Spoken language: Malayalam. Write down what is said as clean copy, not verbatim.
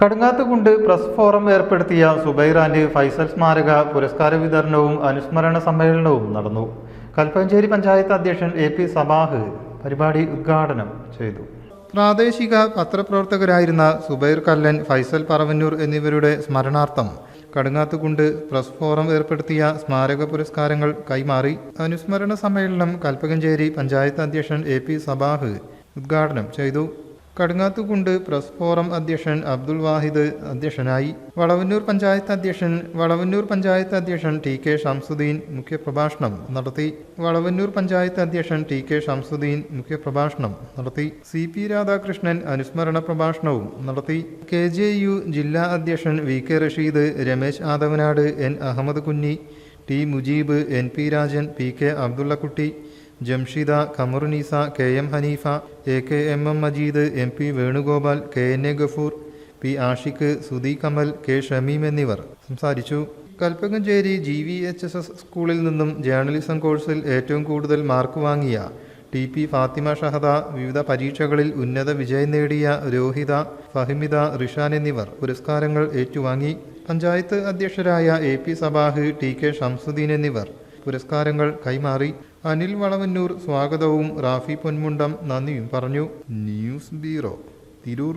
കടുങ്ങാത്തുകുണ്ട് പ്രസ് ഫോറം ഏർപ്പെടുത്തിയ സുബൈർ ആൻഡ് ഫൈസൽ സ്മാരക പുരസ്കാര വിതരണവും അനുസ്മരണ സമ്മേളനവും നടന്നു. കൽപ്പഞ്ചേരി പഞ്ചായത്ത് അധ്യക്ഷൻ AP സബാഹ് പരിപാടി ഉദ്ഘാടനം ചെയ്തു. പ്രാദേശിക പത്രപ്രവർത്തകരായിരുന്ന സുബൈർ കല്ലൻ, ഫൈസൽ പറവന്നൂർ എന്നിവരുടെ സ്മരണാർത്ഥം കടുങ്ങാത്തുകുണ്ട് പ്രസ് ഫോറം ഏർപ്പെടുത്തിയ സ്മാരക പുരസ്കാരങ്ങൾ കൈമാറി. അനുസ്മരണ സമ്മേളനം കൽപ്പകഞ്ചേരി പഞ്ചായത്ത് അധ്യക്ഷൻ AP സബാഹ് ഉദ്ഘാടനം ചെയ്തു. കടുങ്ങാത്തുകുണ്ട് പ്രസ് ഫോറം അധ്യക്ഷൻ അബ്ദുൽ വാഹിദ് അധ്യക്ഷനായി. വളവന്നൂർ പഞ്ചായത്ത് അധ്യക്ഷൻ TK ഷംസുദ്ദീൻ മുഖ്യപ്രഭാഷണം നടത്തി. CP രാധാകൃഷ്ണൻ അനുസ്മരണ പ്രഭാഷണവും നടത്തി. KJU ജില്ലാ അധ്യക്ഷൻ VK റഷീദ്, രമേശ് ആദവനാട്, N അഹമ്മദ് കുഞ്ഞി, T Mujeeb, NP Rajan, PK Abdullakutty, Jamshida, Khamarunnisa, KM Haneefa, AKMM Majeed, MP Venugopal, KNA Gafoor, P Ashiq, Suti Kamal, K Shameem എന്നിവർ സംസാരിച്ചു. കൽപ്പകഞ്ചേരി GVHSS സ്കൂളിൽ നിന്നും ജേർണലിസം കോഴ്സിൽ ഏറ്റവും കൂടുതൽ മാർക്ക് വാങ്ങിയ TP ഫാത്തിമ ഷഹദ, വിവിധ പരീക്ഷകളിൽ ഉന്നത വിജയം നേടിയ രോഹിത, ഫഹിമിത, റിഷാൻ എന്നിവർ പുരസ്കാരങ്ങൾ ഏറ്റുവാങ്ങി. പഞ്ചായത്ത് അധ്യക്ഷരായ AP സബാഹ്, TK ഷംസുദ്ദീൻ എന്നിവർ പുരസ്കാരങ്ങൾ കൈമാറി. അനിൽ വളവന്നൂർ സ്വാഗതവും റാഫി പൊന്മുണ്ടം നന്ദിയും പറഞ്ഞു. News bureau, Tirur.